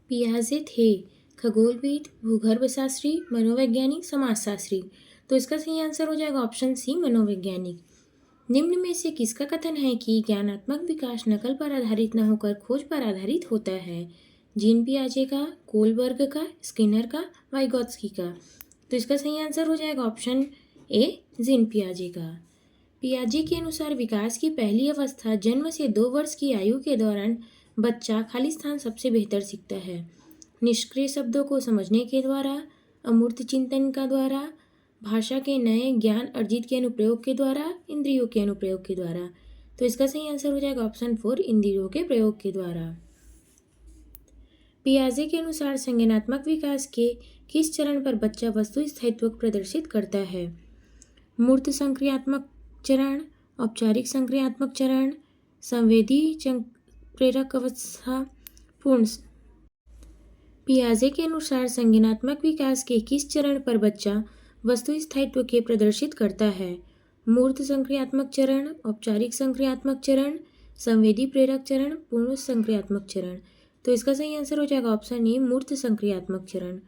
पियाजे थे खगोलविद, भूगर्भशास्त्री, मनोवैज्ञानिक, समाजशास्त्री। तो इसका सही आंसर हो जाएगा ऑप्शन सी, मनोवैज्ञानिक। निम्न में से किसका कथन है कि ज्ञानात्मक विकास नकल पर आधारित न होकर खोज पर आधारित होता है? जीन पियाजे का, कोलबर्ग का, स्किनर का, वाइगॉत्स्की का। तो इसका सही आंसर हो जाएगा ऑप्शन ए, जीन पियाजे का। पियाजे के अनुसार विकास की पहली अवस्था जन्म से 2 वर्ष की आयु के दौरान बच्चा खाली स्थान सबसे बेहतर सीखता है। निष्क्रिय शब्दों को समझने के द्वारा, अमूर्त चिंतन का द्वारा, भाषा के नए ज्ञान अर्जित के अनुप्रयोग के द्वारा, इंद्रियों के अनुप्रयोग के द्वारा। तो इसका सही आंसर हो जाएगा ऑप्शन 4, इंद्रियों के प्रयोग के द्वारा। पियाजे के अनुसार संज्ञानात्मक विकास के किस चरण पर बच्चा वस्तु स्थायित्व प्रदर्शित करता है? मूर्त संक्रियात्मक चरण, औपचारिक संक्रियात्मक चरण, संवेदी प्रेरक अवस्था, पूर्ण। पियाजे के अनुसार संज्ञानात्मक विकास के किस चरण पर बच्चा वस्तु स्थायित्व के प्रदर्शित करता है? मूर्त संक्रियात्मक चरण, औपचारिक संक्रियात्मक चरण, संवेदी प्रेरक चरण, पूर्ण संक्रियात्मक चरण। तो इसका सही आंसर हो जाएगा ऑप्शन ए, मूर्त संक्रियात्मक चरण।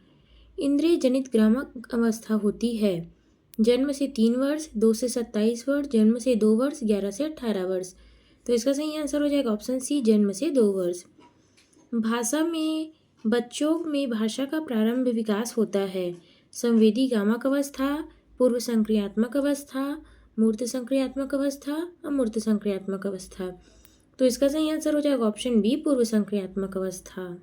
इंद्रिय जनित ग्रामक अवस्था होती है जन्म से 3 वर्ष, 2 से 27 वर्ष, जन्म से 2 वर्ष, 11 से 18 वर्ष। तो इसका सही आंसर हो जाएगा ऑप्शन सी, जन्म से 2 वर्ष। भाषा में बच्चों में भाषा का प्रारंभ विकास होता है संवेदी गामक अवस्था, पूर्व संक्रियात्मक अवस्था, मूर्त संक्रियात्मक अवस्था, अमूर्त संक्रियात्मक अवस्था। तो इसका सही आंसर हो जाएगा ऑप्शन बी, पूर्व संक्रियात्मक अवस्था।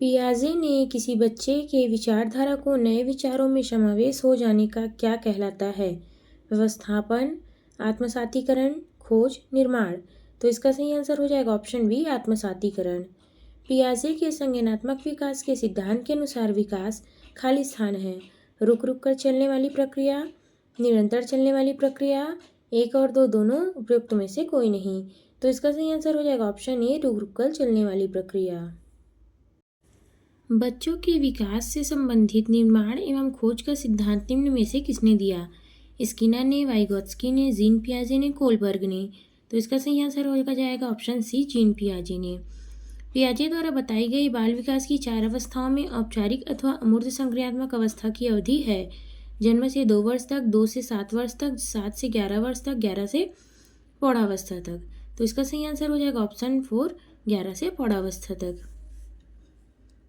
पियाजे ने किसी बच्चे के विचारधारा को नए विचारों में समावेश हो जाने का क्या कहलाता है? व्यवस्थापन, आत्मसातीकरण, खोज, निर्माण। तो इसका सही आंसर हो जाएगा ऑप्शन बी, आत्मसातीकरण। पियाजे के संज्ञानात्मक विकास के सिद्धांत के अनुसार विकास खाली स्थान है रुक रुक कर चलने वाली प्रक्रिया, निरंतर चलने वाली प्रक्रिया, 1 और 2 दोनों, उपयुक्त में से कोई नहीं। तो इसका सही आंसर हो जाएगा ऑप्शन ए, रुक रुक कर चलने वाली प्रक्रिया। बच्चों के विकास से संबंधित निर्माण एवं खोज का सिद्धांत निम्न में से किसने दिया? स्किनर ने, वाइगॉत्स्की ने, जीन पियाजे ने, कोलबर्ग ने। तो इसका सही आंसर हो जाएगा ऑप्शन सी, जीन पियाजे ने। पियाजे द्वारा बताई गई बाल विकास की 4 अवस्थाओं में औपचारिक अथवा अमूर्त संक्रियात्मक अवस्था की अवधि है जन्म से 2 वर्ष तक, 2 से 7 वर्ष तक, 7 से 11 वर्ष तक, 11 से प्रौढ़ावस्था तक। तो इसका सही आंसर हो जाएगा ऑप्शन 4, 11 से प्रौढ़ावस्था तक।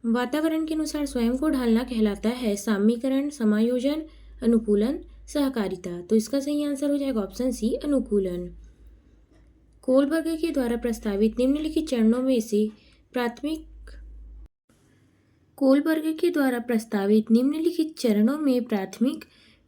वातावरण के अनुसार स्वयं को ढालना कहलाता है सामीकरण, समायोजन, अनुकूलन, सहकारिता। तो इसका सही आंसर हो जाएगा ऑप्शन सी, अनुकूलन। कोलबर्ग के द्वारा प्रस्तावित निम्नलिखित चरणों में से प्राथमिक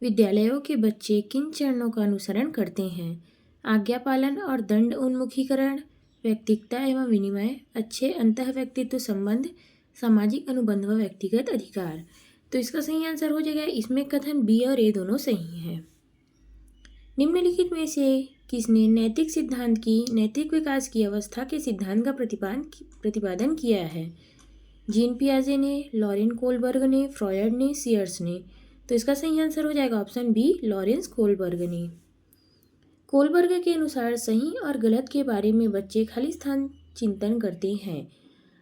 विद्यालयों के बच्चे किन चरणों का अनुसरण करते हैं? आज्ञा पालन और दंड उन्मुखीकरण, व्यक्तिगता एवं विनिमय, अच्छे अंतः व्यक्तित्व संबंध, सामाजिक अनुबंध व व्यक्तिगत अधिकार। तो इसका सही आंसर हो जाएगा इसमें कथन बी और ए दोनों सही हैं। निम्नलिखित में से किसने नैतिक सिद्धांत की नैतिक विकास की अवस्था के सिद्धांत का प्रतिपादन किया है? जीन पियाजे ने, लॉरेन कोलबर्ग ने, फ्रॉयड ने, सीयर्स ने। तो इसका सही आंसर हो जाएगा ऑप्शन बी, लॉरेंस कोलबर्ग ने। कोलबर्ग के अनुसार सही और गलत के बारे में बच्चे खाली स्थान चिंतन करते हैं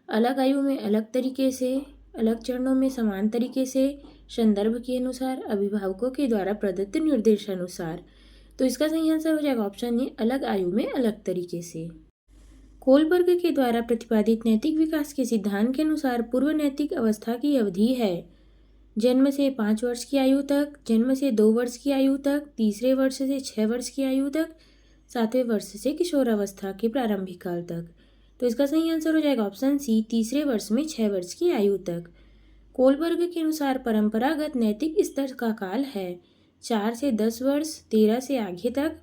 अलग आयु में अलग तरीके से, अलग चरणों में समान तरीके से, संदर्भ के अनुसार, अभिभावकों के द्वारा प्रदत्त निर्देशानुसार। तो इसका सही आंसर हो जाएगा ऑप्शन ए, अलग आयु में अलग तरीके से। कोलबर्ग के द्वारा प्रतिपादित नैतिक विकास के सिद्धांत के अनुसार पूर्व नैतिक अवस्था की अवधि है जन्म से 5 वर्ष की आयु तक, जन्म से 2 वर्ष की आयु तक, तीसरे वर्ष से 6 वर्ष की आयु तक, 7वें वर्ष से किशोरावस्था के प्रारंभिक काल तक। तो इसका सही आंसर हो जाएगा ऑप्शन सी, तीसरे वर्ष में 6 वर्ष की आयु तक। कोलबर्ग के अनुसार परंपरागत नैतिक स्तर का काल है 4 से 10 वर्ष, 13 से आगे तक,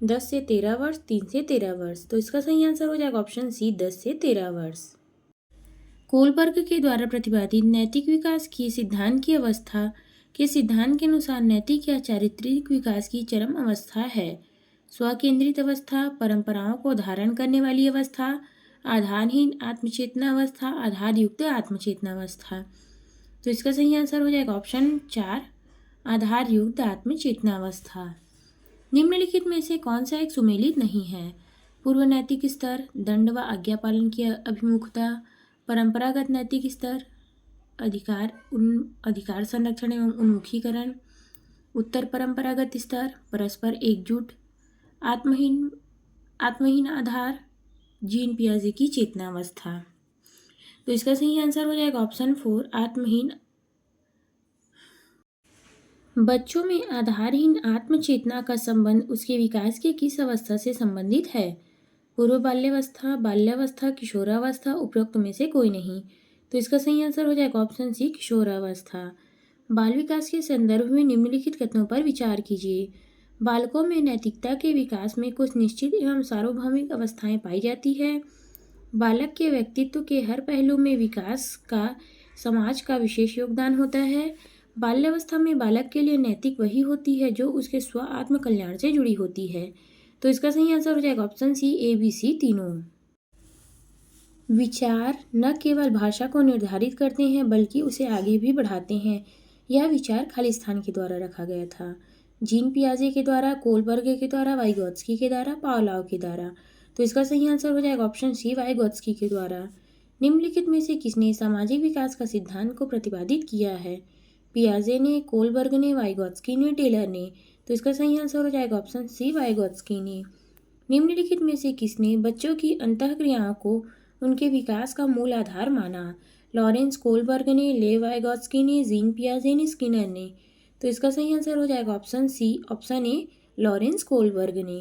10 से 13 वर्ष, 3 से 13 वर्ष। तो इसका सही आंसर हो जाएगा ऑप्शन सी, 10 से 13 वर्ष। कोलबर्ग के द्वारा प्रतिपादित नैतिक विकास की सिद्धांत की अवस्था के सिद्धांत के अनुसार नैतिक या चारित्रिक विकास की चरम अवस्था है स्वकेंद्रित अवस्था, परंपराओं को धारण करने वाली अवस्था, आधारहीन आत्मचेतना अवस्था, आधारयुक्त आत्मचेतना अवस्था। तो इसका सही आंसर हो जाएगा ऑप्शन 4, आधारयुक्त आत्मचेतना अवस्था। निम्नलिखित में से कौन सा एक सुमेलित नहीं है? पूर्व नैतिक स्तर, दंड व आज्ञा पालन की अभिमुखता, परंपरागत नैतिक स्तर, अधिकार संरक्षण एवं उन्मुखीकरण। उत्तर परंपरागत स्तर, परस्पर एकजुट, आत्महीन आधार, जीन पियाजे की चेतनावस्था। तो इसका सही आंसर हो जाएगा ऑप्शन 4, आत्महीन। बच्चों में आधारहीन आत्मचेतना का संबंध उसके विकास के किस अवस्था से संबंधित है? पूर्व बाल्यावस्था, बाल्यावस्था, किशोरावस्था, उपरोक्त में से कोई नहीं। तो इसका सही आंसर हो जाएगा ऑप्शन सी, किशोरावस्था। बाल विकास के संदर्भ में निम्नलिखित कथनों पर विचार कीजिए। बालकों में नैतिकता के विकास में कुछ निश्चित एवं सार्वभौमिक अवस्थाएं पाई जाती है। बालक के व्यक्तित्व के हर पहलू में विकास का समाज का विशेष योगदान होता है। बाल्यावस्था में बालक के लिए नैतिक वही होती है जो उसके स्व आत्म कल्याण से जुड़ी होती है। तो इसका सही आंसर हो जाएगा ऑप्शन सी, ए, बी, सी तीनों। विचार न केवल भाषा को निर्धारित करते हैं बल्कि उसे आगे भी बढ़ाते हैं। यह विचार खालिस्तान के द्वारा रखा गया था। जीन पियाजे के द्वारा, कोलबर्ग के द्वारा, वाइगोत्स्की के द्वारा, पावलोव के द्वारा। तो इसका सही आंसर हो जाएगा ऑप्शन सी, वाइगोत्स्की के द्वारा। निम्नलिखित में से किसने सामाजिक विकास का सिद्धांत को प्रतिपादित किया है? पियाजे ने, कोलबर्ग ने, वाइगोत्स्की ने, टेलर ने। तो इसका सही आंसर हो जाएगा ऑप्शन सी, वाइगोत्स्की ने। निम्नलिखित में से किसने बच्चों की अंतःक्रियाओं को उनके विकास का मूल आधार माना? लॉरेंस कोलबर्ग ने, लेव वाइगोत्स्की ने, जीन पियाजे ने, स्किनर ने। तो इसका सही आंसर हो जाएगा option C, option A, Lawrence Kohlberg ने।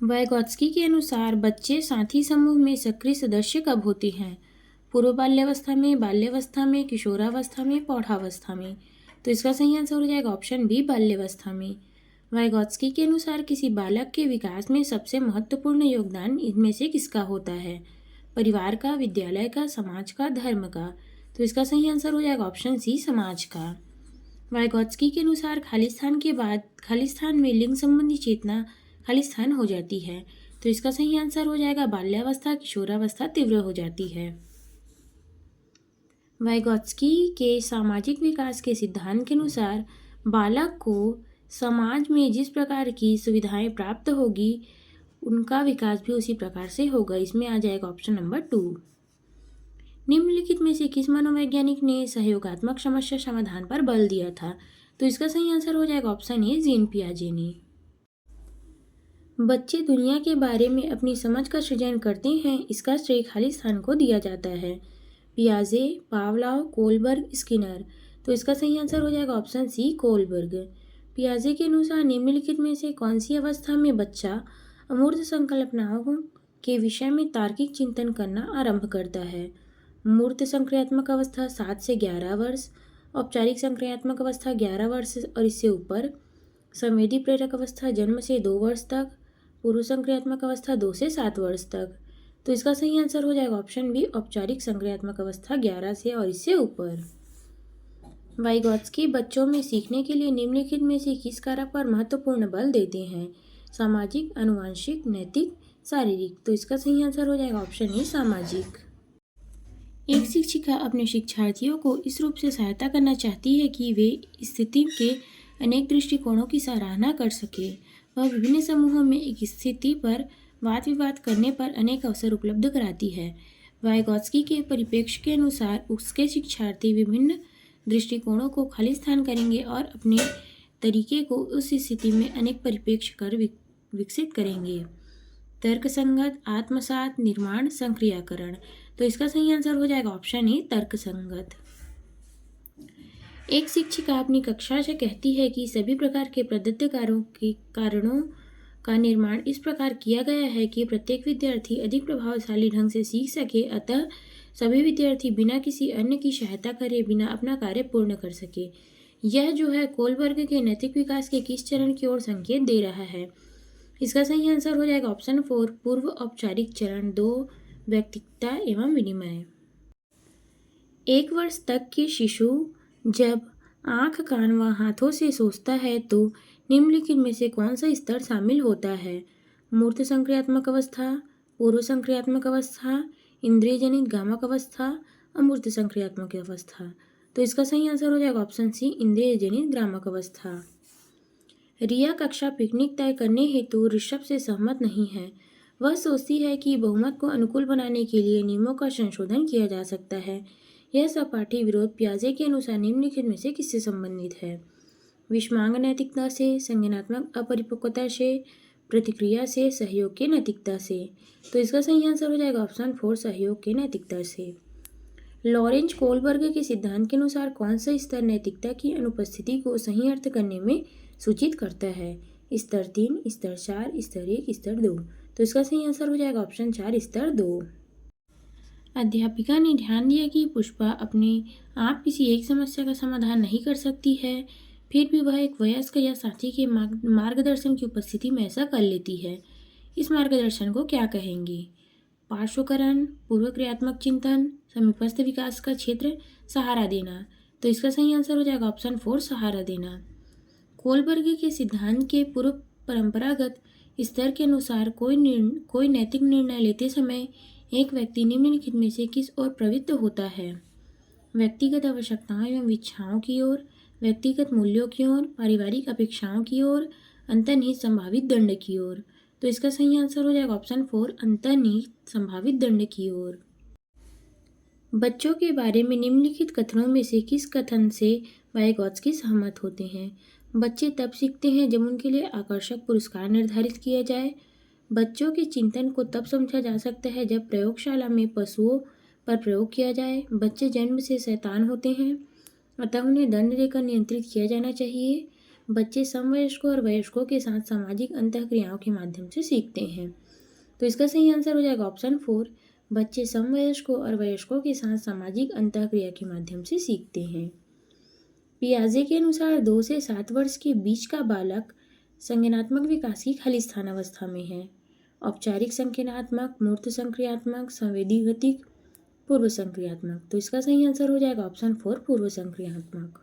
वाइगोत्स्की के अनुसार बच्चे साथी समूह में सक्रिय सदस्य कब होते हैं? पूर्व बाल्यावस्था में, किशोरावस्था में, प्रौढ़ावस्था में। तो इसका सही आंसर हो जाएगा ऑप्शन बी, बाल्यावस्था में। वाइगोत्स्की के अनुसार किसी बालक के विकास में सबसे महत्वपूर्ण योगदान इनमें से किसका होता है? परिवार का, विद्यालय का, समाज का, धर्म का। तो इसका सही आंसर हो जाएगा ऑप्शन सी, समाज का। वाइगोत्स्की के अनुसार खालिस्तान के बाद खालिस्तान में लिंग संबंधी चेतना खालिस्तान हो जाती है। तो इसका सही आंसर हो जाएगा बाल्यावस्था, किशोरावस्था तीव्र हो जाती है। वाइगोत्स्की के सामाजिक विकास के सिद्धांत के अनुसार बालक को समाज में जिस प्रकार की सुविधाएं प्राप्त होगी उनका विकास भी उसी प्रकार से होगा। इसमें आ जाएगा ऑप्शन नंबर 2। निम्नलिखित में से किस मनोवैज्ञानिक ने सहयोगात्मक समस्या समाधान पर बल दिया था? तो इसका सही आंसर हो जाएगा ऑप्शन ए, जीन पियाजे ने। बच्चे दुनिया के बारे में अपनी समझ का सृजन करते हैं, इसका श्रेय खालिस्तान को दिया जाता है। पियाजे, पावलोव, कोलबर्ग, स्किनर। तो इसका सही आंसर हो जाएगा ऑप्शन सी, कोलबर्ग। पियाजे के अनुसार निम्नलिखित में से कौन सी अवस्था में बच्चा अमूर्त संकल्पनाओं के विषय में तार्किक चिंतन करना आरंभ करता है? मूर्त संक्रियात्मक अवस्था 7 से 11 वर्ष, औपचारिक संक्रियात्मक अवस्था 11 वर्ष और इससे ऊपर, संवेदी प्रेरक अवस्था जन्म से 2 वर्ष तक, पूर्व संक्रियात्मक अवस्था 2 से 7 वर्ष तक। तो इसका सही आंसर हो जाएगा ऑप्शन बी, औपचारिक संक्रियात्मक अवस्था 11 से और इससे ऊपर। वाइगोत्स्की बच्चों में सीखने के लिए निम्नलिखित में से किस कारक पर महत्वपूर्ण बल देते हैं? सामाजिक, आनुवंशिक, नैतिक, शारीरिक। तो इसका सही आंसर हो जाएगा ऑप्शन ए, सामाजिक। एक शिक्षिका अपने शिक्षार्थियों को इस रूप से सहायता करना चाहती है कि वे स्थिति के अनेक दृष्टिकोणों की सराहना कर सके। वह विभिन्न समूहों में एक स्थिति पर वाद विवाद करने पर अनेक अवसर उपलब्ध कराती है। वाइगोत्स्की के परिप्रेक्ष्य के अनुसार उसके शिक्षार्थी विभिन्न दृष्टिकोणों को खालिस्तान करेंगे और अपने तरीके को उस स्थिति में अनेक परिप्रेक्ष्य कर विकसित करेंगे। तर्कसंगत, आत्मसात, निर्माण, संक्रियाकरण। तो इसका सही आंसर हो जाएगा ऑप्शन ए, तर्कसंगत। एक शिक्षिका अपनी कक्षा से कहती है कि सभी प्रकार के प्रदत्त कारणों का निर्माण इस प्रकार किया गया है कि प्रत्येक विद्यार्थी अधिक प्रभावशाली ढंग से सीख सके, अतः सभी विद्यार्थी बिना किसी अन्य की सहायता करे बिना अपना कार्य पूर्ण कर सके। यह जो है कोलबर्ग के नैतिक विकास के किस चरण की ओर संकेत दे रहा है? इसका सही आंसर हो जाएगा ऑप्शन 4, पूर्व औपचारिक चरण 2, व्यक्तिगता एवं विनिमय। 1 वर्ष तक के शिशु जब आँख, कान व हाथों से सोचता है तो निम्नलिखित में से कौन सा स्तर शामिल होता है? मूर्त संक्रियात्मक अवस्था, पूर्व संक्रियात्मक अवस्था, इंद्रिय जनित गामक अवस्था, अमूर्त संक्रियात्मक अवस्था। तो इसका सही आंसर हो जाएगा ऑप्शन सी, इंद्रिय जनित ग्रामक अवस्था। रिया कक्षा पिकनिक तय करने हेतु ऋषभ से सहमत नहीं है। वह सोचती है कि बहुमत को अनुकूल बनाने के लिए नियमों का संशोधन किया जा सकता है। यह सहपाठी विरोध पियाजे के अनुसार निम्नलिखित में से किससे संबंधित है? विषमांग नैतिकता से, संज्ञानात्मक अपरिपक्वता से, प्रतिक्रिया से, सहयोग के नैतिकता से। तो इसका सही आंसर हो जाएगा ऑप्शन 4, सहयोग के नैतिकता से। लॉरेंज कोलबर्ग के सिद्धांत के अनुसार कौन सा स्तर नैतिकता की अनुपस्थिति को सही अर्थ करने में सूचित करता है? स्तर 3, स्तर 4, स्तर 1, स्तर 2। तो इसका सही आंसर हो जाएगा ऑप्शन 4, स्तर 2। अध्यापिका ने ध्यान दिया कि पुष्पा अपने आप किसी एक समस्या का समाधान नहीं कर सकती है, फिर भी वह एक वयस्क या साथी के मार्गदर्शन की उपस्थिति में ऐसा कर लेती है। इस मार्गदर्शन को क्या कहेंगे? पार्श्वकरण, पूर्व क्रियात्मक चिंतन, समीपस्थ विकास का क्षेत्र, सहारा देना। तो इसका सही आंसर हो जाएगा ऑप्शन 4, सहारा देना। कोलबर्ग के सिद्धांत के पूर्व परंपरागत स्तर के अनुसार कोई नैतिक निर्णय लेते समय एक व्यक्ति निम्नलिखित में से किस ओर प्रवृत्त होता है? व्यक्तिगत आवश्यकताओं एवं इच्छाओं की ओर, व्यक्तिगत मूल्यों की ओर, पारिवारिक अपेक्षाओं की ओर, अंतर्निहित संभावित दंड की ओर। तो इसका सही आंसर हो जाएगा ऑप्शन 4, अंतर्निहित संभावित दंड की ओर। बच्चों के बारे में निम्नलिखित कथनों में से किस कथन से वाइगॉत्स्की सहमत होते हैं? बच्चे तब सीखते हैं जब उनके लिए आकर्षक पुरस्कार निर्धारित किया जाए। बच्चों के चिंतन को तब समझा जा सकता है जब प्रयोगशाला में पशुओं पर प्रयोग किया जाए। बच्चे जन्म से शैतान होते हैं, अतः उन्हें दंड देकर नियंत्रित किया जाना चाहिए। बच्चे समवयस्कों और वयस्कों के साथ सामाजिक अंतःक्रियाओं के माध्यम से सीखते हैं। तो इसका सही आंसर हो जाएगा ऑप्शन 4, बच्चे समवयस्कों और वयस्कों के साथ सामाजिक अंतःक्रिया के माध्यम से सीखते हैं। पियाजे के अनुसार 2 से 7 वर्ष के बीच का बालक संज्ञानात्मक विकास की खाली स्थानावस्था में है। औपचारिक संज्ञानात्मक, मूर्त संक्रियात्मक, संवेदी गतिक, पूर्व संक्रियात्मक। तो इसका सही आंसर हो जाएगा ऑप्शन 4, पूर्व संक्रियात्मक।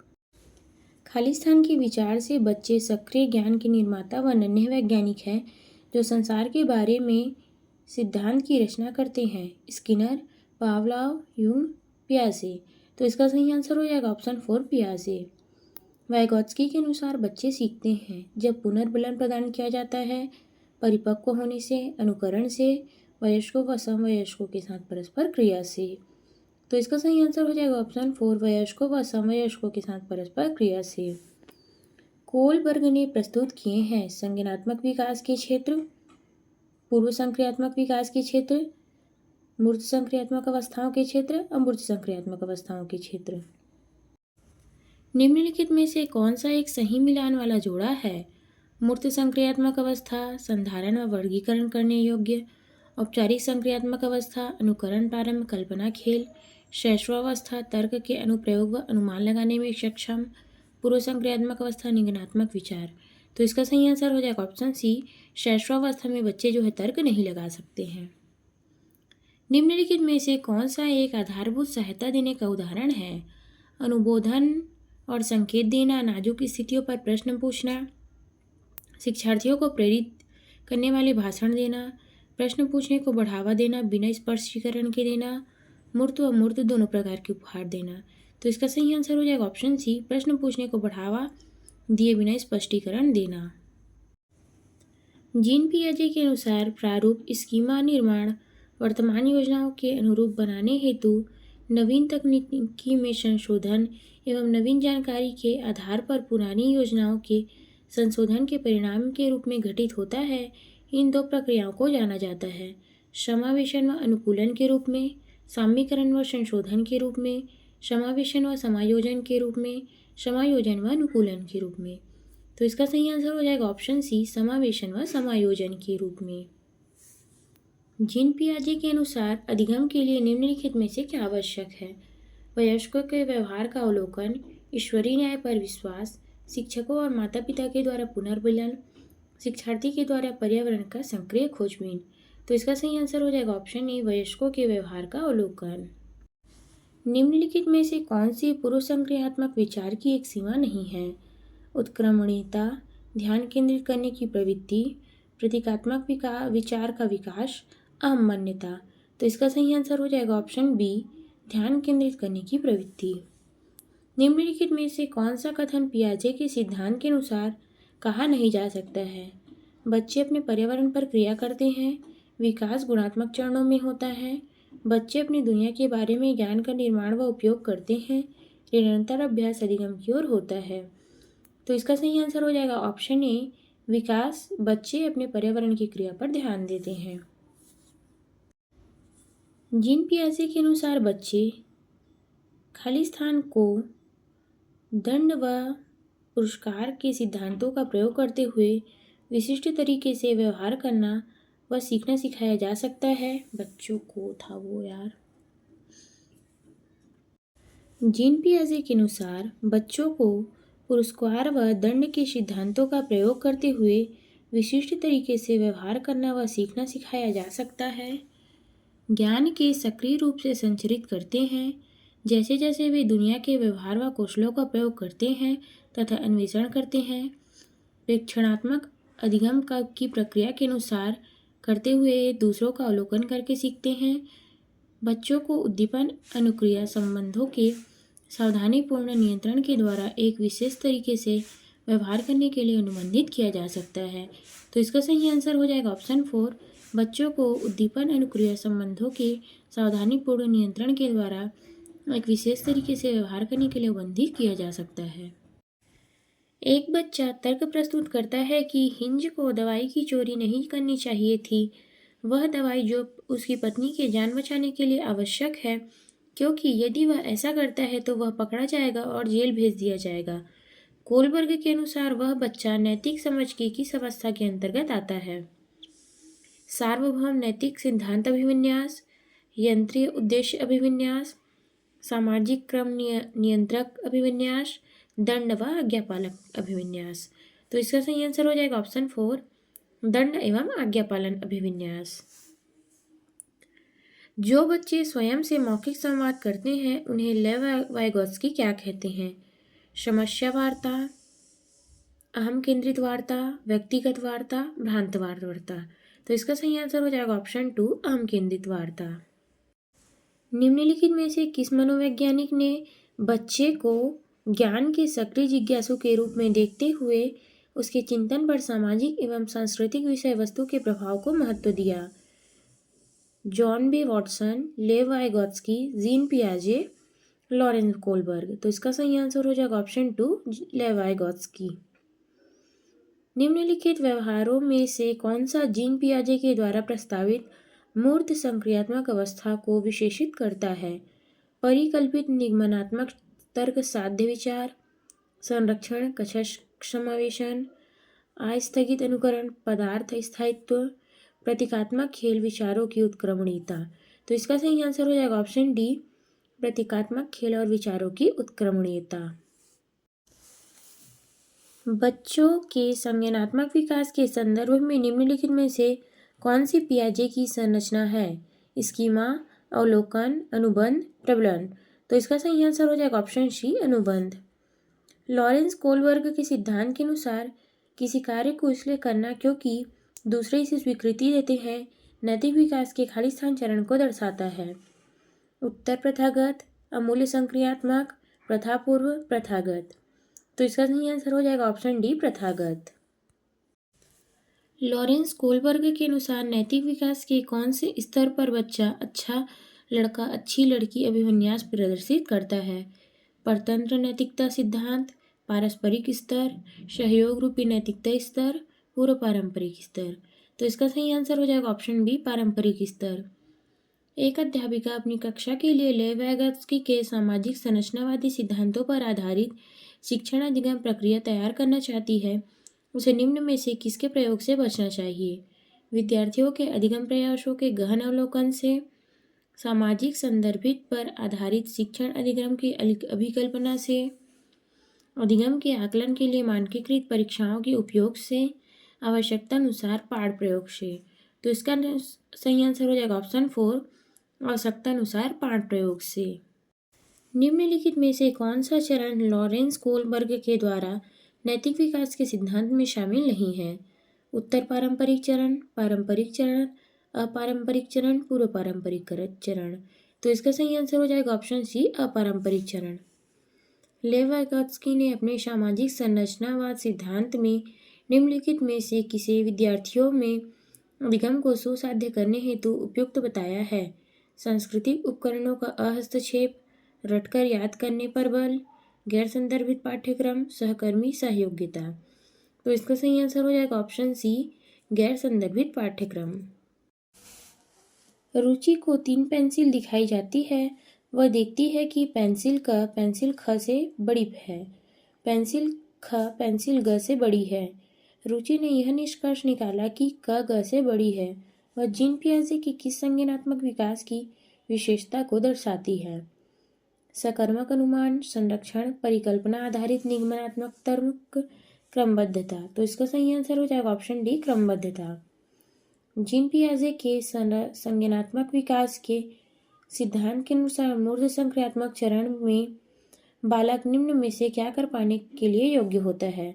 खाली स्थान के विचार से बच्चे सक्रिय ज्ञान के निर्माता व नन्हे वैज्ञानिक हैं जो संसार के बारे में सिद्धांत की रचना करते हैं। स्किनर, पावलोव, यूंग, पियाजे। तो इसका सही आंसर हो जाएगा ऑप्शन 4, पियाजे। वाइगॉत्स्की के अनुसार बच्चे सीखते हैं जब पुनर्बलन प्रदान किया जाता है, परिपक्व होने से, अनुकरण से, वयस्कों व समवयस्कों के साथ परस्पर क्रिया से। तो इसका सही आंसर हो जाएगा ऑप्शन 4, वयस्कों व समवयस्कों के साथ परस्पर क्रिया से। कोलबर्ग ने प्रस्तुत किए हैं संज्ञानात्मक विकास के क्षेत्र, पूर्व संक्रियात्मक विकास के क्षेत्र, मूर्त संक्रियात्मक अवस्थाओं के क्षेत्र, अमूर्त संक्रियात्मक अवस्थाओं के क्षेत्र। निम्नलिखित में से कौन सा एक सही मिलान वाला जोड़ा है? मूर्त संक्रियात्मक अवस्था, संधारण व वर्गीकरण करने योग्य, औपचारिक संक्रियात्मक अवस्था, अनुकरण, प्रारंभ, कल्पना, खेल, शैशवावस्था, तर्क के अनुप्रयोग व अनुमान लगाने में सक्षम, पूर्व संक्रियात्मक अवस्था, निगमनात्मक विचार। तो इसका सही आंसर हो जाएगा ऑप्शन सी, शैशवावस्था में बच्चे जो है तर्क नहीं लगा सकते हैं। निम्नलिखित में से कौन सा एक आधारभूत सहायता देने का उदाहरण है? अनुबोधन और संकेत देना, नाजुक स्थितियों पर प्रश्न पूछना, शिक्षार्थियों को प्रेरित करने वाले भाषण देना, प्रश्न पूछने को बढ़ावा देना बिना स्पष्टीकरण के देना, मूर्त व अमूर्त दोनों प्रकार के उपहार देना। तो इसका सही आंसर हो जाएगा ऑप्शन सी, प्रश्न पूछने को बढ़ावा दिए बिना स्पष्टीकरण देना। जीन पियाजे के अनुसार प्रारूप स्कीमा निर्माण वर्तमान योजनाओं के अनुरूप बनाने हेतु नवीन तकनीकी में संशोधन एवं नवीन जानकारी के आधार पर पुरानी योजनाओं के संशोधन के परिणाम के रूप में घटित होता है। इन 2 प्रक्रियाओं को जाना जाता है समावेशन व अनुकूलन के रूप में, साम्यीकरण व संशोधन के रूप में, समावेशन व समायोजन के रूप में, समायोजन व अनुकूलन के रूप में। तो इसका सही आंसर हो जाएगा ऑप्शन सी, समावेशन व समायोजन के रूप में। जीन पियाजे के अनुसार अधिगम के लिए निम्नलिखित में से क्या आवश्यक है? वयस्कों के व्यवहार का अवलोकन, ईश्वरीय न्याय पर विश्वास, शिक्षकों और माता पिता के द्वारा पुनर्मिलन, शिक्षार्थी के द्वारा पर्यावरण का सक्रिय खोजबीन। तो इसका सही आंसर हो जाएगा ऑप्शन ए, वयस्कों के व्यवहार का अवलोकन। निम्नलिखित में से कौन सी पूर्व संक्रियात्मक विचार की एक सीमा नहीं है? उत्क्रमणीयता, ध्यान केंद्रित करने की प्रवृत्ति, प्रतीकात्मक विचार का विकास, अहम्मान्यता। तो इसका सही आंसर हो जाएगा ऑप्शन बी, ध्यान केंद्रित करने की प्रवृत्ति। निम्नलिखित में से कौन सा कथन पियाजे के सिद्धांत के अनुसार कहा नहीं जा सकता है? बच्चे अपने पर्यावरण पर क्रिया करते हैं, विकास गुणात्मक चरणों में होता है। बच्चे अपनी दुनिया के बारे में ज्ञान का निर्माण व उपयोग करते हैं। निरंतर अभ्यास अधिगम की ओर होता है। तो इसका सही आंसर हो जाएगा ऑप्शन ए, विकास। बच्चे अपने पर्यावरण की क्रिया पर ध्यान देते हैं। जीन पियाजे के अनुसार बच्चे खाली स्थान को दंड व पुरस्कार के सिद्धांतों का प्रयोग करते हुए विशिष्ट तरीके से व्यवहार करना व सीखना सिखाया जा सकता है। बच्चों को था वो यार। जीन पियाजे के अनुसार बच्चों को पुरस्कार व दंड के सिद्धांतों का प्रयोग करते हुए विशिष्ट तरीके से व्यवहार करना व सीखना सिखाया जा सकता है। ज्ञान के सक्रिय रूप से संचरित करते हैं। जैसे जैसे वे दुनिया के व्यवहार व कौशलों का प्रयोग करते हैं तथा अन्वेषण करते हैं, प्रेक्षणात्मक अधिगम की प्रक्रिया के अनुसार करते हुए दूसरों का अवलोकन करके सीखते हैं। बच्चों को उद्दीपन अनुक्रिया संबंधों के सावधानीपूर्ण नियंत्रण के द्वारा एक विशेष तरीके से व्यवहार करने के लिए अनुबंधित किया जा सकता है। तो इसका सही आंसर हो जाएगा ऑप्शन 4, बच्चों को उद्दीपन अनुक्रिया संबंधों के सावधानीपूर्ण नियंत्रण के द्वारा एक विशेष तरीके से व्यवहार करने के लिए अनुबंधित किया जा सकता है। एक बच्चा तर्क प्रस्तुत करता है कि हिंज को दवाई की चोरी नहीं करनी चाहिए थी। वह दवाई जो उसकी पत्नी की जान बचाने के लिए आवश्यक है, क्योंकि यदि वह ऐसा करता है तो वह पकड़ा जाएगा और जेल भेज दिया जाएगा। कोलबर्ग के अनुसार वह बच्चा नैतिक समझ की किस अवस्था के अंतर्गत आता है? सार्वभौम नैतिक सिद्धांत अभिविन्यास, यंत्रीय उद्देश्य अभिविन्यास, सामाजिक क्रम नियंत्रक अभिविन्यास, दंड व आज्ञापालक अभिविन्यास। तो इसका सही आंसर हो जाएगा ऑप्शन 4, दंड एवं आज्ञापालन अभिविन्यास। जो बच्चे स्वयं से मौखिक संवाद करते हैं उन्हें लेव वाइगोत्स्की क्या कहते हैं? समस्या वार्ता, अहम केंद्रित वार्ता, व्यक्तिगत वार्ता, भ्रांत वार्ता। तो इसका सही आंसर हो जाएगा ऑप्शन 2, अहम केंद्रित वार्ता। निम्नलिखित में से किस मनोवैज्ञानिक ने बच्चे को ज्ञान के सक्रिय जिज्ञासु के रूप में देखते हुए उसके चिंतन पर सामाजिक एवं सांस्कृतिक विषय वस्तु के प्रभाव को महत्व दिया? John B Watson, Lev Vygotsky, Jean पियाजे, लॉरेंस कोलबर्ग। तो इसका सही आंसर हो जाएगा ऑप्शन 2, लेव वाइगोत्स्की। निम्नलिखित व्यवहारों में से कौन सा जीन पियाजे के द्वारा प्रस्तावित मूर्त संक्रियात्मक अवस्था को विशेषित करता है? परिकल्पित निगमनात्मक तर्क साध्य विचार, संरक्षण कक्षाश समावेशन, अस्थगित अनुकरण, पदार्थ स्थायित्व, प्रतीकात्मक खेल विचारों की उत्क्रमणीयता। तो इसका सही आंसर हो जाएगा ऑप्शन डी, प्रतीकात्मक खेल और विचारों की उत्क्रमणीयता। बच्चों के संज्ञानात्मक विकास के संदर्भ में निम्नलिखित में से कौन सी पियाजे की संरचना है? स्कीमा, अवलोकन, अनुबंध, प्रबलन। तो इसका सही आंसर हो जाएगा ऑप्शन सी, अनुबंध। लॉरेंस कोलबर्ग के सिद्धांत के अनुसार किसी कार्य को इसलिए करना क्योंकि दूसरे इसे स्वीकृति देते हैं नैतिक विकास के खाली स्थान चरण को दर्शाता है। उत्तर प्रथागत, अमूल्य संक्रियात्मक, प्रथापूर्व, प्रथागत। तो इसका सही आंसर हो जाएगा ऑप्शन डी, प्रथागत। लॉरेंस कोलबर्ग के अनुसार नैतिक विकास के कौन से स्तर पर बच्चा अच्छा लड़का अच्छी लड़की अभिविन्यास प्रदर्शित करता है? परतंत्र नैतिकता सिद्धांत, पारस्परिक स्तर, सहयोग रूपी नैतिकता स्तर, पूर्व पारंपरिक स्तर। तो इसका सही आंसर हो जाएगा ऑप्शन बी, पारंपरिक स्तर। एक अध्यापिका अपनी कक्षा के लिए लेव वाइगोत्स्की के सामाजिक संरचनावादी सिद्धांतों पर आधारित शिक्षण अधिगम प्रक्रिया तैयार करना चाहती है। उसे निम्न में से किसके प्रयोग से बचना चाहिए? विद्यार्थियों के अधिगम प्रयासों के गहन अवलोकन से, सामाजिक संदर्भित पर आधारित शिक्षण अधिगम की अभिकल्पना से, अधिगम के आकलन के लिए मानकीकृत परीक्षाओं के उपयोग से, आवश्यकता अनुसार पाठ प्रयोग से। तो इसका सही आंसर हो जाएगा ऑप्शन 4, आवश्यकता अनुसार पाठ प्रयोग से। निम्नलिखित में से कौन सा चरण लॉरेंस कोलबर्ग के द्वारा नैतिक विकास के सिद्धांत में शामिल नहीं है? उत्तर पारंपरिक चरण, पारंपरिक चरण, अपारंपरिक चरण, पूर्व पारंपरिक चरण। तो इसका सही आंसर हो जाएगा ऑप्शन सी, अपारंपरिक चरण। लेव वाइगोत्स्की ने अपने सामाजिक संरचनावाद सिद्धांत में निम्नलिखित में से किसे विद्यार्थियों में अधिगम को सुसाध्य करने हेतु उपयुक्त बताया है। सांस्कृतिक उपकरणों का अहस्तक्षेप, रटकर याद करने पर बल, गैर संदर्भित पाठ्यक्रम, सहकर्मी सहयोगिता। तो इसका सही आंसर हो जाएगा ऑप्शन सी, गैर संदर्भित पाठ्यक्रम। रुचि को 3 पेंसिल दिखाई जाती है। वह देखती है कि पेंसिल क पेंसिल ख से बड़ी है, पेंसिल ख पेंसिल ग से बड़ी है। रुचि ने यह निष्कर्ष निकाला कि क ग से बड़ी है। वह जीन पियाजे के किस संज्ञानात्मक विकास की विशेषता को दर्शाती है? सकर्मक अनुमान, संरक्षण, परिकल्पना आधारित निगमनात्मक तर्क, क्रमबद्धता। तो इसका सही आंसर हो जाएगा ऑप्शन डी, क्रमबद्धता। जीन पियाजे के संज्ञानात्मक विकास के सिद्धांत के अनुसार मूर्ध संक्रियात्मक चरण में बालक निम्न में से क्या कर पाने के लिए योग्य होता है?